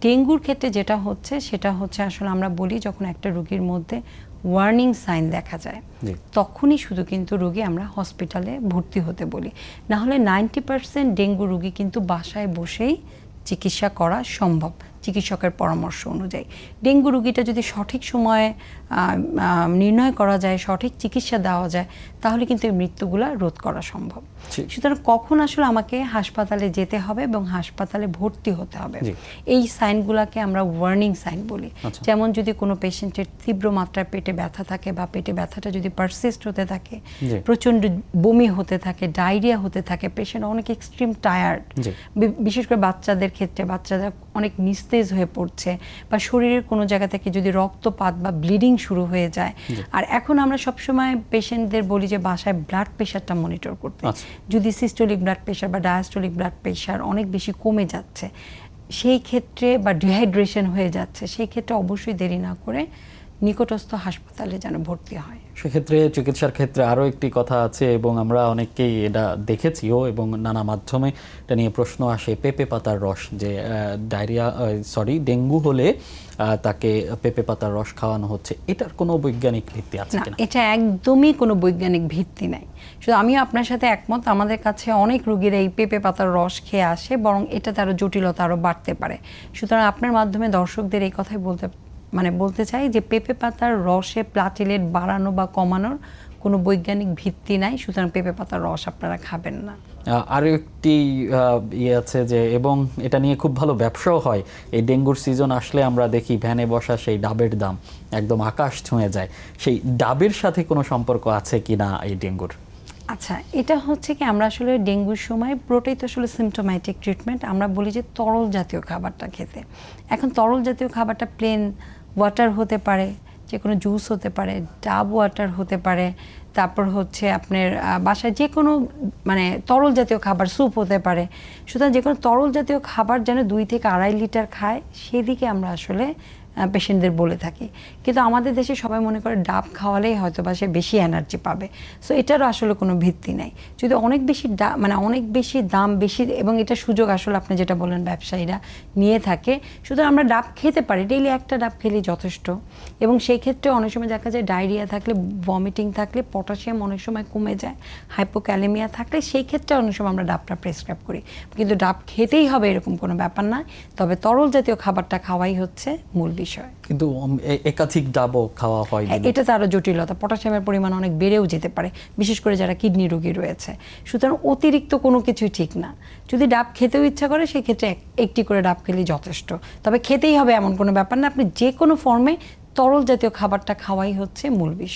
ডেঙ্গুর ক্ষেত্রে যেটা হচ্ছে সেটা হচ্ছে আসলে আমরা বলি যখন একটা রোগীর মধ্যে ওয়ার্নিং সাইন দেখা যায় তখনই শুধু কিন্তু রোগী আমরা হসপিটালে ভর্তি হতে বলি, না হলে 90% ডেঙ্গু রোগী কিন্তু বাসায় বসেই চিকিৎসা করা সম্ভব চিকিৎসকের পরামর্শ অনুযায়ী। ডেঙ্গু রোগীটা যদি সঠিক সময়ে নির্ণয় করা যায়, সঠিক চিকিৎসা দেওয়া যায়, তাহলে কিন্তু এই মৃত্যুগুলা রোধ করা সম্ভব। সুতরাং কখন আসলে আমাকে হাসপাতালে যেতে হবে এবং হাসপাতালে ভর্তি হতে হবে, এই সাইনগুলোকে আমরা ওয়ার্নিং সাইন বলি। যেমন যদি কোনো পেশেন্টের তীব্র মাত্রায় পেটে ব্যথা থাকে বা পেটে ব্যথাটা যদি পারসিস্ট হতে থাকে, প্রচণ্ড বমি হতে থাকে, ডায়রিয়া হতে থাকে, পেশেন্ট অনেক এক্সট্রিম টায়ার্ড, বিশেষ করে বাচ্চাদের ক্ষেত্রে বাচ্চাদের অনেক নিস্তেজ হয়ে পড়ছে, বা শরীরের কোনো জায়গা থেকে যদি রক্তপাত বা ব্লিডিং শুরু হয়ে যায়। আর এখন আমরা সবসময় পেশেন্টদের বলি যে বাসায় ব্লাড প্রেশারটা মনিটর করতে। যদি সিস্টোলিক ব্লাড প্রেশার বা ডায়াস্টোলিক ব্লাড প্রেশার অনেক বেশি কমে যাচ্ছে সেই ক্ষেত্রে, বা ডিহাইড্রেশন হয়ে যাচ্ছে সেই ক্ষেত্রে অবশ্যই দেরি না করে নিকটস্থ হাসপাতালে যেন ভর্তি হয়। সেক্ষেত্রে চিকিৎসার ক্ষেত্রে আরও একটি কথা আছে এবং আমরা অনেকেই এটা দেখেছিও এবং নানা মাধ্যমে এটা নিয়ে প্রশ্ন আসে, পেঁপে পাতার রস, যে ডেঙ্গু হলে তাকে পেঁপে পাতার রস খাওয়ানো হচ্ছে, এটার কোনো বৈজ্ঞানিক ভিত্তি আছে কিনা? এটা একদমই কোনো বৈজ্ঞানিক ভিত্তি নাই। শুধু আমিও আপনার সাথে একমত, আমাদের কাছে অনেক রোগীরা এই পেঁপে পাতার রস খেয়ে আসে, বরং এটা তারও জটিলতা আরও বাড়তে পারে। সুতরাং আপনার মাধ্যমে দর্শকদের এই কথাই বলতে চাই যে পেঁপে পাতার রসে প্লাটিলেট বাড়ানো বা কমানোর কোনো বৈজ্ঞানিক ভিত্তি নাই, সুতরাং পেঁপে পাতার রস আপনারা খাবেন না। আরও একটি আছে যে, এবং এটা নিয়ে খুব ভালো ব্যবসাও হয়, এই ডেঙ্গুর সিজন আসলে আমরা দেখি ভ্যানে বসা সেই ডাবের দাম একদম আকাশ ছুঁয়ে যায়। সেই ডাবের সাথে কোনো সম্পর্ক আছে কি না এই ডেঙ্গুর? আচ্ছা, এটা হচ্ছে কি, আমরা আসলে ডেঙ্গুর সময় পুরোটাই তো আসলে সিমটোম্যাটিক ট্রিটমেন্ট। আমরা বলি যে তরল জাতীয় খাবারটা খেতে। এখন তরল জাতীয় খাবারটা প্লেন ওয়াটার হতে পারে, যে কোনো জুস হতে পারে, ডাব ওয়াটার হতে পারে, তারপর হচ্ছে আপনার বাসায় যে কোনো তরল জাতীয় খাবার, স্যুপ হতে পারে। সুতরাং যে কোনো তরল জাতীয় খাবার যেন 2 থেকে 2.5 লিটার খায়, সেদিকে আমরা আসলে পেশেন্টদের বলে থাকি। কিন্তু আমাদের দেশে সবাই মনে করে ডাব খাওয়ালেই হয়তো বা সে বেশি এনার্জি পাবে। সো এটারও আসলে কোনো ভিত্তি নাই। যদি অনেক বেশি দাম বেশি, এবং এটা সুযোগ আসলে আপনি যেটা বললেন ব্যবসায়ীরা নিয়ে থাকে, সুতরাং আমরা ডাব খেতে পারি, ডেইলি একটা ডাব খেলেই যথেষ্ট। এবং সেই ক্ষেত্রে অনেক সময় দেখা যায় ডায়রিয়া থাকলে, ভমিটিং থাকলে, পটাশিয়াম অনেক সময় কমে যায়, হাইপোক্যালেমিয়া থাকলে সেই ক্ষেত্রে অনেক সময় আমরা ডাবটা প্রেসক্রাইব করি। কিন্তু ডাব খেতেই হবে এরকম কোনো ব্যাপার না, তবে তরল জাতীয় খাবারটা খাওয়াই হচ্ছে মূল বিষয়। কিন্তু একাধিক ডাবও খাওয়া হয়, এটা তো আরো জটিলতা, পটাশিয়ামের পরিমাণ অনেক বেড়েও যেতে পারে, বিশেষ করে যারা কিডনি রোগী রয়েছে। সুতরাং অতিরিক্ত কোনো কিছুই ঠিক না। যদি ডাব খেতেও ইচ্ছা করে সেই ক্ষেত্রে একটি করে ডাব খেলেই যথেষ্ট, তবে খেতেই হবে এমন কোনো ব্যাপার না। আপনি যে কোনো ফর্মে তরল জাতীয় খাবারটা খাওয়াই হচ্ছে মূল বিষয়।